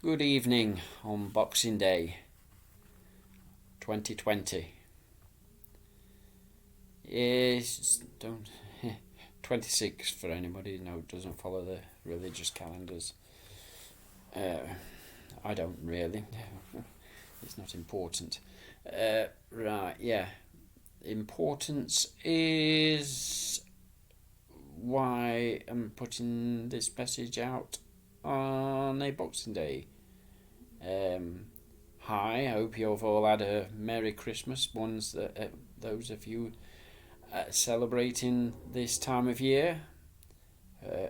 Good evening on Boxing Day 2020. Yes, don't 26 for anybody who doesn't follow the religious calendars. I don't really. It's not important. Right, yeah. Importance is why I'm putting this message out on a Boxing Day. Hi, I hope you've all had a Merry Christmas. Those of you celebrating this time of year.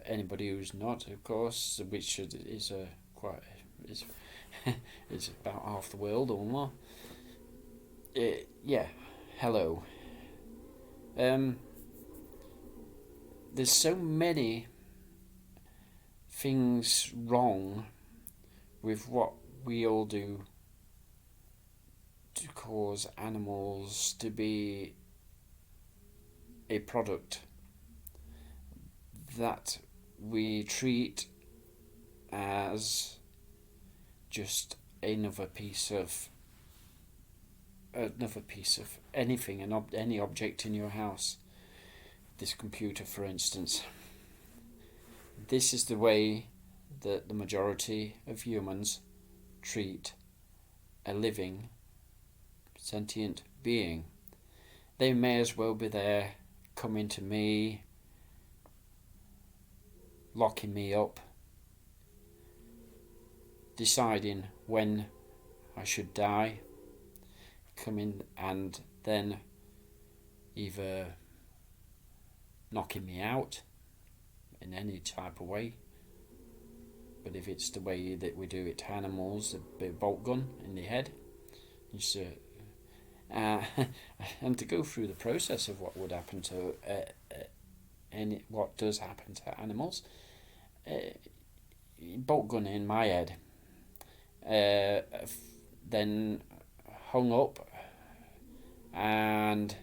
Anybody who's not, of course, which is quite is is about half the world or more. Yeah, hello. There's so many things wrong with what we all do to cause animals to be a product that we treat as just another piece of anything, any object in your house. This computer, for instance. This is the way that the majority of humans treat a living, sentient being. They may as well be there coming to me, locking me up, deciding when I should die, coming and then either knocking me out in any type of way. But if it's the way that we do it to animals, a bit of bolt gun in the head, and to go through the process of what would happen to what does happen to animals, bolt gun in my head, then hung up, and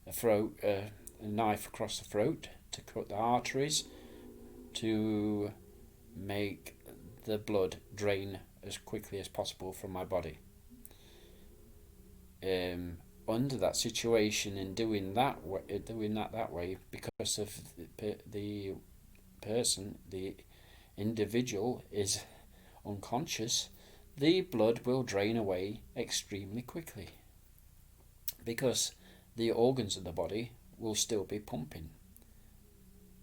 a knife across the throat to cut the arteries to make the blood drain as quickly as possible from my body. Under that situation, in doing that way, because of the person, the individual is unconscious, the blood will drain away extremely quickly, because the organs of the body will still be pumping,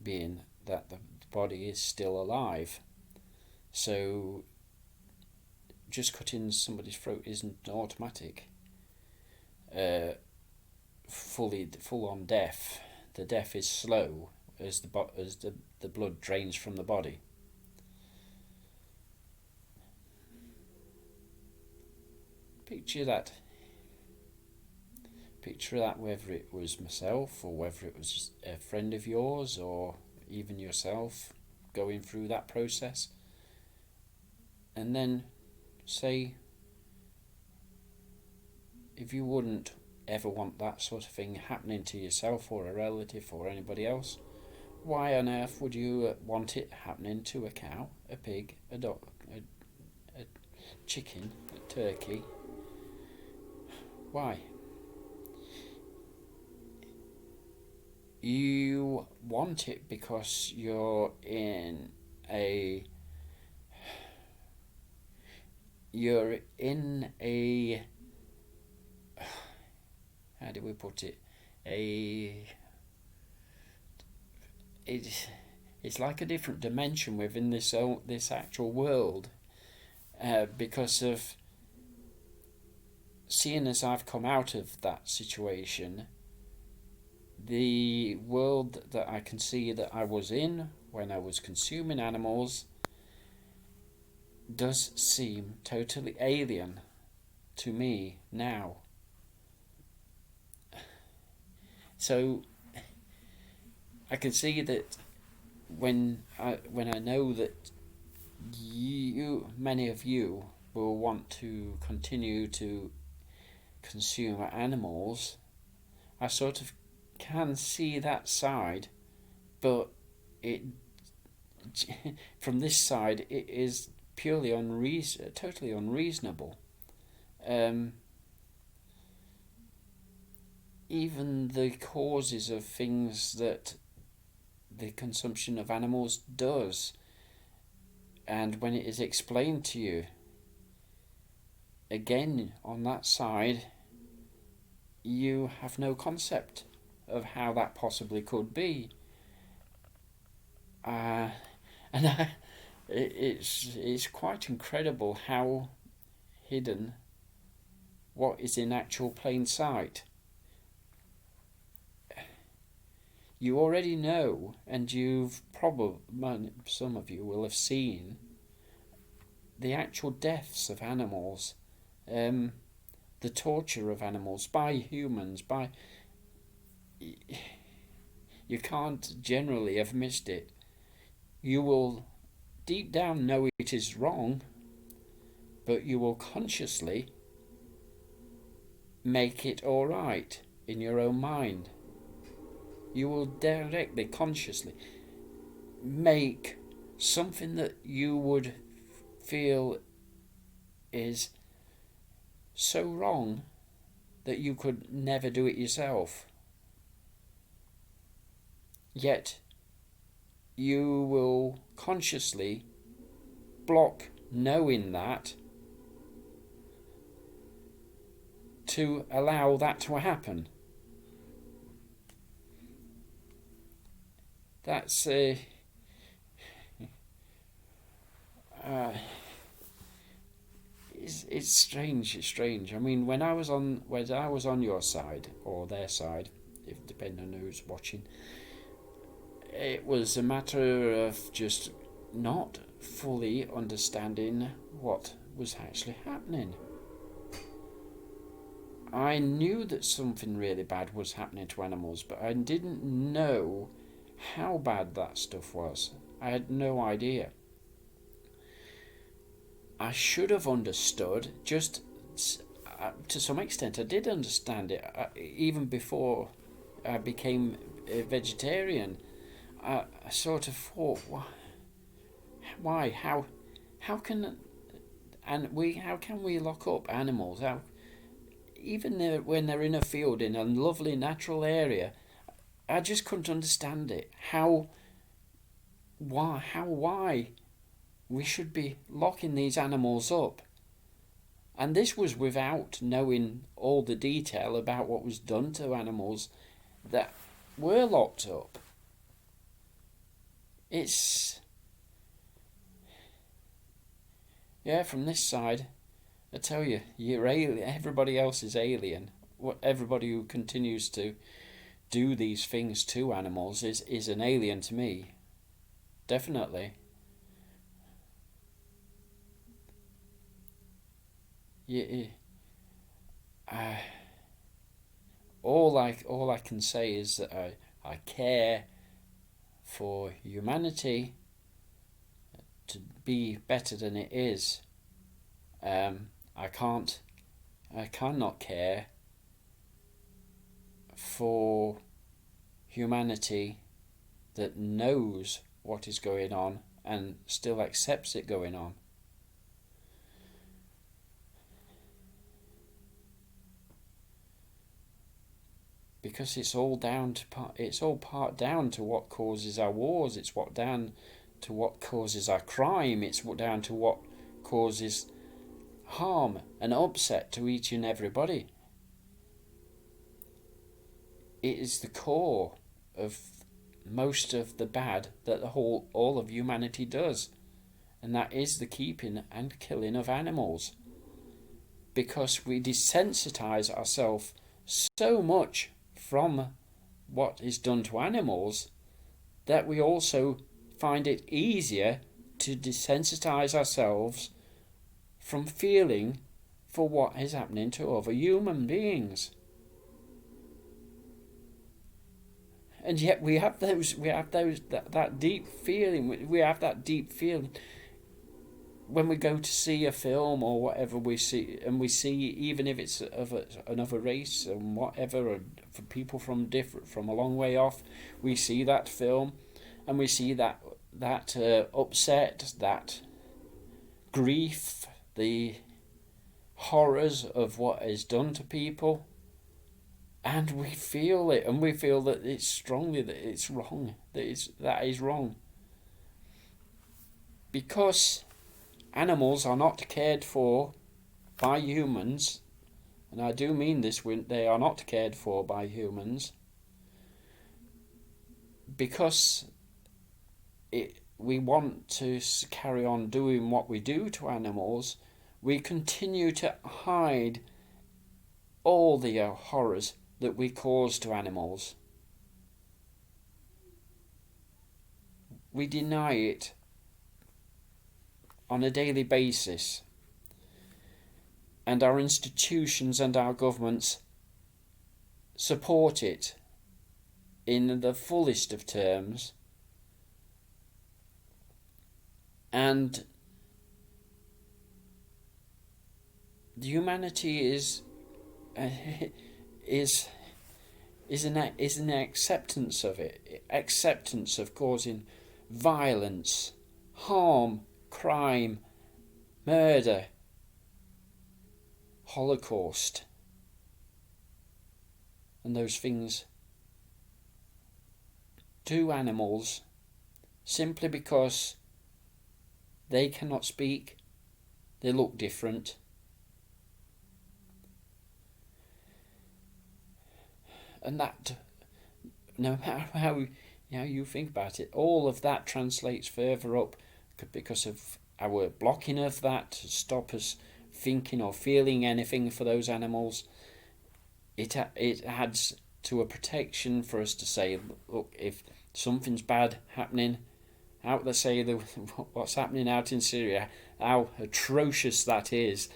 being that the body is still alive. So just cutting somebody's throat isn't automatic. Full on death. The death is slow as the blood drains from the body. Picture that, whether it was myself or whether it was a friend of yours or even yourself going through that process, and then say, if you wouldn't ever want that sort of thing happening to yourself or a relative or anybody else, why on earth would you want it happening to a cow, a pig, a dog, a chicken, a turkey? Why? You want it because you're in a how do we put it? It's like a different dimension within this actual world, because of seeing as I've come out of that situation. The world that I can see that I was in when I was consuming animals does seem totally alien to me now. So I can see that when I know that many of you will want to continue to consume animals, I sort of can see that side, but it from this side it is purely totally unreasonable. Um, Even the causes of things that the consumption of animals does, and when it is explained to you, again on that side, you have no concept of how that possibly could be. And it's quite incredible how hidden what is in actual plain sight. You already know, and you've probably, some of you will have seen, the actual deaths of animals, the torture of animals by humans, you can't generally have missed it. You will deep down know it is wrong, but you will consciously make it all right in your own mind. You will directly, consciously make something that you would feel is so wrong that you could never do it yourself. Yet you will consciously block knowing that to allow that to happen. That's it's strange. It's strange. I mean, when I was on your side or their side, if depending on who's watching, it was a matter of just not fully understanding what was actually happening. I knew that something really bad was happening to animals, but I didn't know how bad that stuff was. I had no idea. I should have understood, just to some extent. I did understand it even before I became a vegetarian. I sort of thought, why, how can we lock up animals? Even when they're in a field in a lovely natural area, I just couldn't understand it. Why we should be locking these animals up. And this was without knowing all the detail about what was done to animals that were locked up. From this side, I tell you, you're alien. Everybody else is alien. Everybody who continues to do these things to animals is an alien to me. Definitely. Yeah. All I can say is that I care for humanity to be better than it is. I cannot care for humanity that knows what is going on and still accepts it going on. Because it's all down to what causes our wars. It's down to what causes our crime. It's down to what causes harm and upset to each and everybody. It is the core of most of the bad that all of humanity does, and that is the keeping and killing of animals. Because we desensitize ourselves so much from what is done to animals that we also find it easier to desensitize ourselves from feeling for what is happening to other human beings. And yet we have that deep feeling. We have that deep feeling when we go to see a film or whatever we see, and we see, even if it's of another race and whatever, or for people from a long way off, we see that film, and we see that upset, that grief, the horrors of what is done to people, and we feel it, and we feel that it's strongly that it's wrong, that is wrong, because animals are not cared for by humans, and I do mean this when they are not cared for by humans, because we want to carry on doing what we do to animals. We continue to hide all the horrors that we cause to animals. We deny it on a daily basis, and our institutions and our governments support it in the fullest of terms, and humanity is an acceptance of it, acceptance of causing violence, harm, crime, murder, Holocaust, and those things to animals simply because they cannot speak, they look different. And that, no matter how you think about it, all of that translates further up because of our blocking of that to stop us thinking or feeling anything for those animals. It adds to a protection for us to say, look, if something's bad happening out, let's say what's happening out in Syria, how atrocious that is,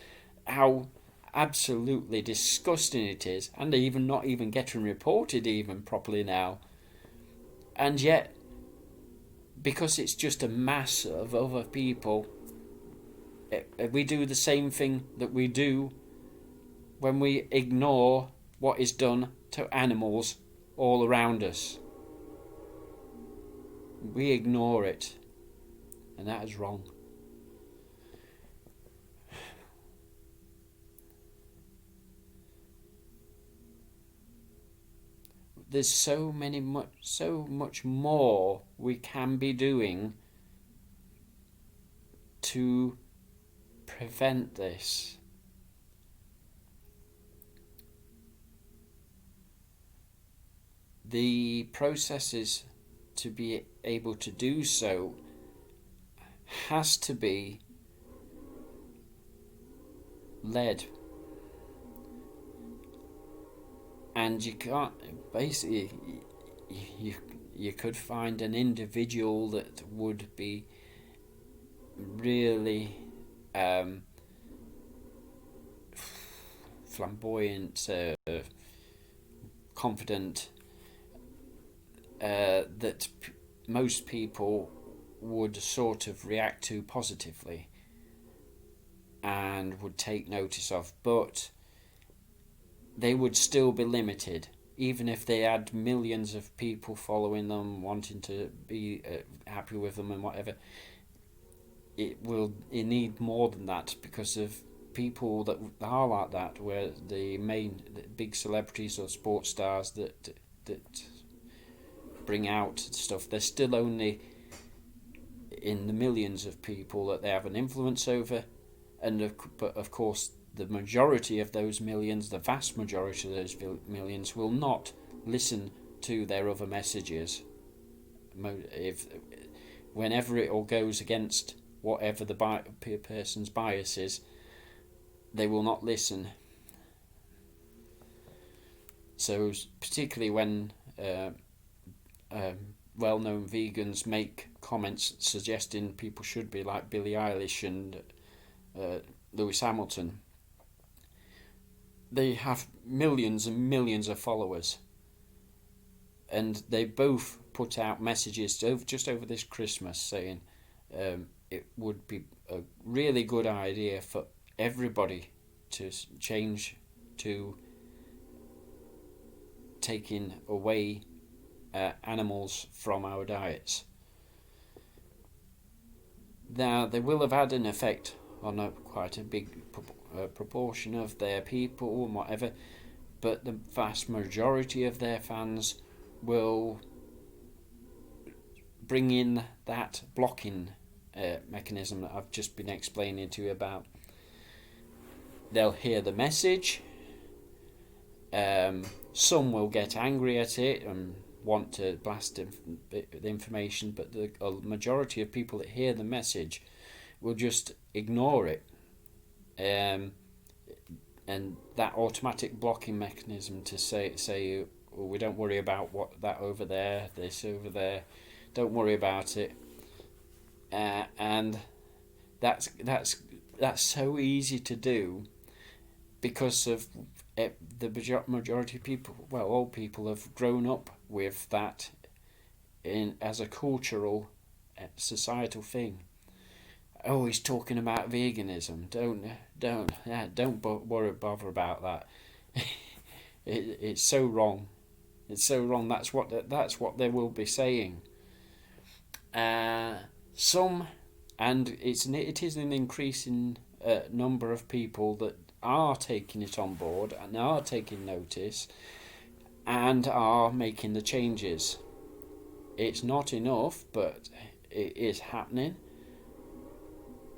how absolutely disgusting it is, and even not even getting reported even properly now. And yet, because it's just a mass of other people, we do the same thing that we do when we ignore what is done to animals all around us. We ignore it, and that is wrong. There's so much more we can be doing to prevent this. The processes to be able to do so has to be led, and you can't basically you could find an individual that would be really flamboyant, confident, that most people would sort of react to positively and would take notice of, but they would still be limited, even if they had millions of people following them, wanting to be happy with them and whatever. It need more than that, because of people that are like that, where the big celebrities or sports stars that bring out stuff, they're still only in the millions of people that they have an influence over, but of course the majority of those millions, the vast majority of those millions, will not listen to their other messages. Whenever it all goes against whatever the person's bias is, they will not listen. So particularly when well-known vegans make comments suggesting people should be like Billie Eilish and Lewis Hamilton, they have millions and millions of followers, and they both put out messages just over this Christmas saying it would be a really good idea for everybody to change to taking away animals from our diets. Now, they will have had an effect on a quite a big proportion of their people and whatever, but the vast majority of their fans will bring in that blocking mechanism that I've just been explaining to you about. They'll hear the message. Some will get angry at it and want to blast the information, but the majority of people that hear the message will just ignore it. And that automatic blocking mechanism to say oh, we don't worry about what that over there, this over there, don't worry about it. And that's so easy to do because of the majority of people, well, all people have grown up with that as a cultural, societal thing. Oh, he's talking about veganism. Don't bother about that. It's so wrong. It's so wrong. That's what they will be saying. Some, and it is an increasing number of people that are taking it on board and are taking notice and are making the changes. It's not enough, but it is happening,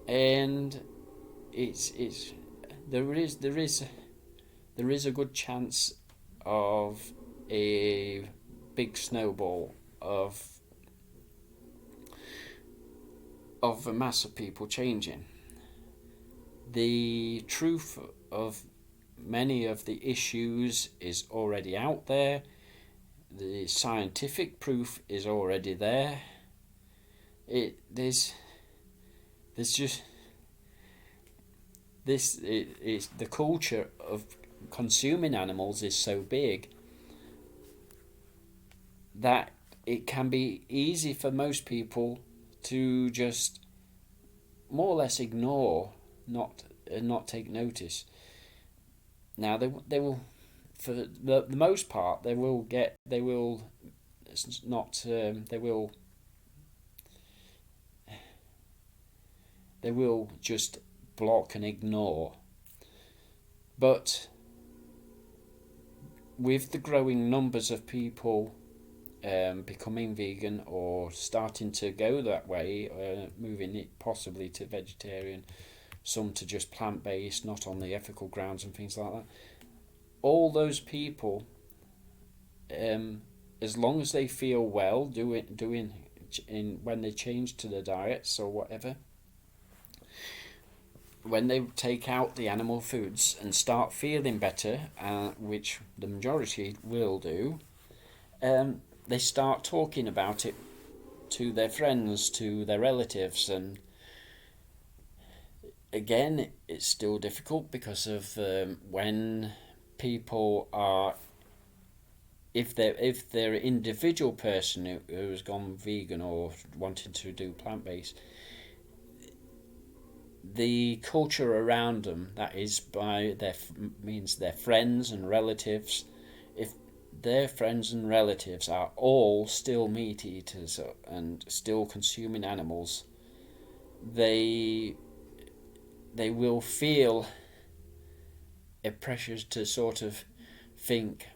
and there is a good chance of a big snowball of a mass of people changing. The truth of many of the issues is already out there. The scientific proof is already there. There's just this. It's the culture of consuming animals is so big that it can be easy for most people to just more or less ignore, not take notice. Now they will, for the most part, they will just block and ignore. But with the growing numbers of people becoming vegan or starting to go that way, moving it possibly to vegetarian, some to just plant-based, not on the ethical grounds and things like that. All those people, as long as they feel well doing when they change to their diets or whatever, when they take out the animal foods and start feeling better, which the majority will do, they start talking about it to their friends, to their relatives, and again, it's still difficult because of when people are, if they're an individual person who has gone vegan or wanting to do plant-based, the culture around them, that is means their friends and relatives, if their friends and relatives are all still meat eaters and still consuming animals, they will feel a pressure to sort of think,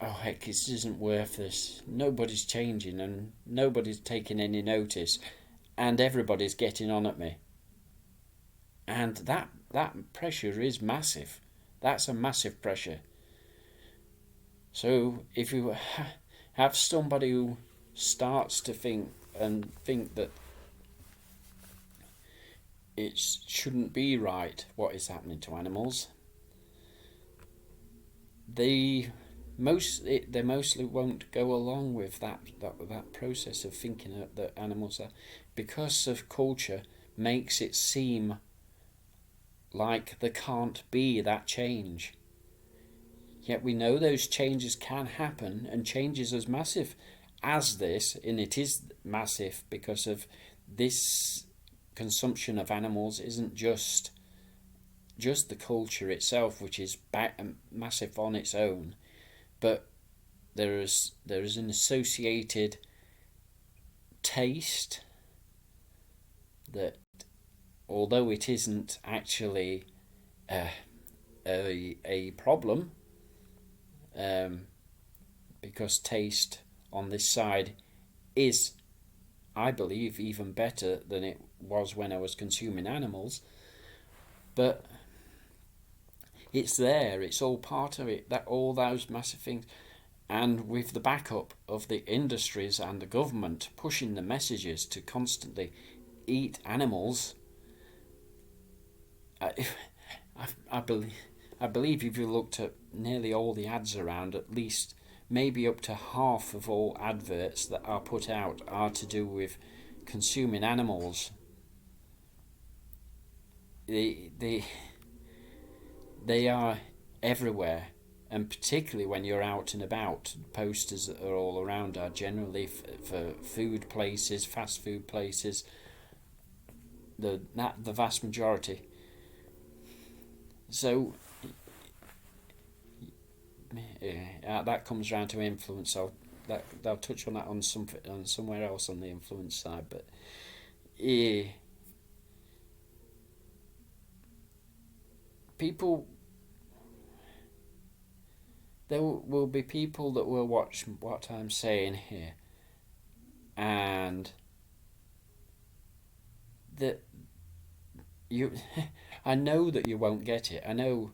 oh heck, this isn't worth this. Nobody's changing and nobody's taking any notice and everybody's getting on at me. And that pressure is massive. That's a massive pressure. So if you have somebody who starts to think that it shouldn't be right what is happening to animals, they mostly won't go along with that process of thinking that animals are, because of culture makes it seem like there can't be that change. Yet we know those changes can happen, and changes as massive as this, and it is massive because of this consumption of animals isn't just the culture itself, which is massive on its own, but there is an associated taste that although it isn't actually a, a problem, um, because taste on this side is, I believe, even better than it was when I was consuming animals. But it's there, it's all part of it, that all those massive things. And with the backup of the industries and the government pushing the messages to constantly eat animals, I, I believe if you looked at nearly all the ads around, at least maybe up to half of all adverts that are put out are to do with consuming animals. They are everywhere, and particularly when you're out and about, posters that are all around are generally for food places, fast food places. The vast majority. So that comes round to influence. I'll touch on that on somewhere else on the influence side, but people, there will be people that will watch what I'm saying here, and that you, I know that you won't get it. I know.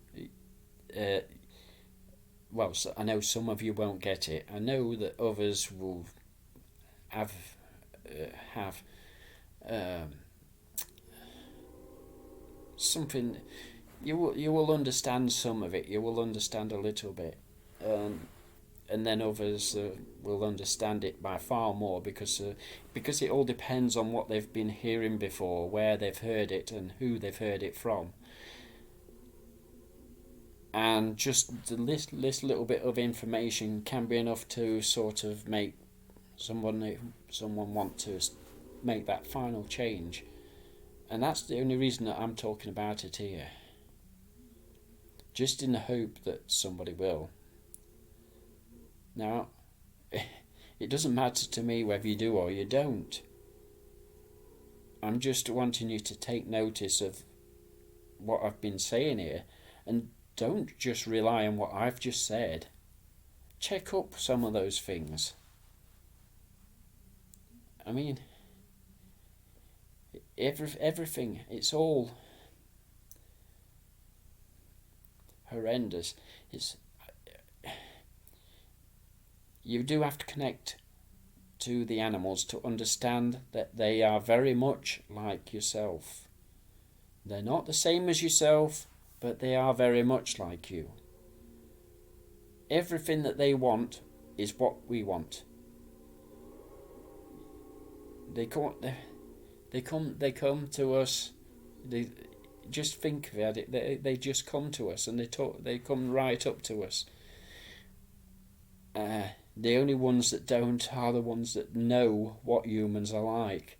Well, so I know some of you won't get it. I know that others will have um, something. You will understand some of it. You will understand a little bit, and then others will understand it by far more because it all depends on what they've been hearing before, where they've heard it, and who they've heard it from. And just this little bit of information can be enough to sort of make someone want to make that final change. And that's the only reason that I'm talking about it here. Just in the hope that somebody will. Now, it doesn't matter to me whether you do or you don't. I'm just wanting you to take notice of what I've been saying here, and don't just rely on what I've just said. Check up some of those things. I mean, everything, it's all horrendous. You do have to connect to the animals to understand that they are very much like yourself. They're not the same as yourself, but they are very much like you. Everything that they want is what we want. They come to us. They just think about it. They just come to us, and they come right up to us. The only ones that don't are the ones that know what humans are like.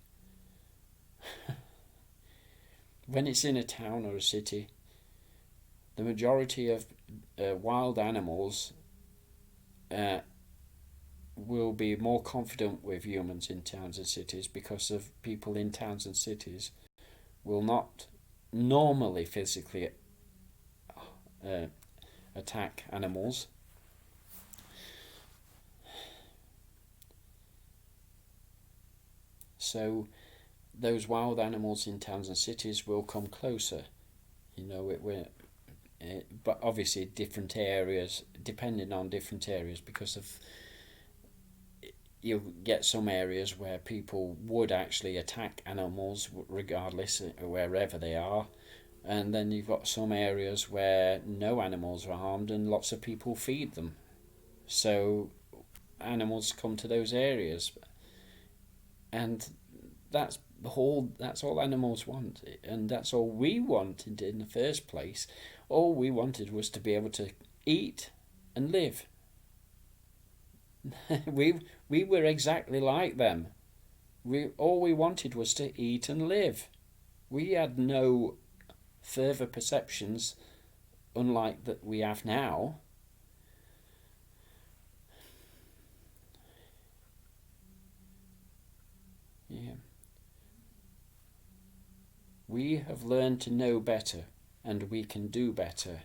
When it's in a town or a city, the majority of wild animals will be more confident with humans in towns and cities because of people in towns and cities will not normally physically attack animals. So those wild animals in towns and cities will come closer. But obviously different areas, depending on different areas, because of you get some areas where people would actually attack animals regardless wherever they are, and then you've got some areas where no animals are harmed and lots of people feed them, so animals come to those areas, and that's all animals want, and that's all we wanted in the first place. All we wanted was to be able to eat and live. we were exactly like them. All we wanted was to eat and live. We had no further perceptions, unlike that we have now. Yeah. We have learned to know better, and we can do better.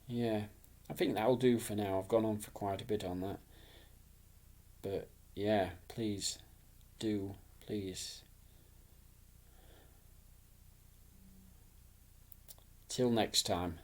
Yeah, I think that'll do for now. I've gone on for quite a bit on that. But yeah, please do, please. Till next time.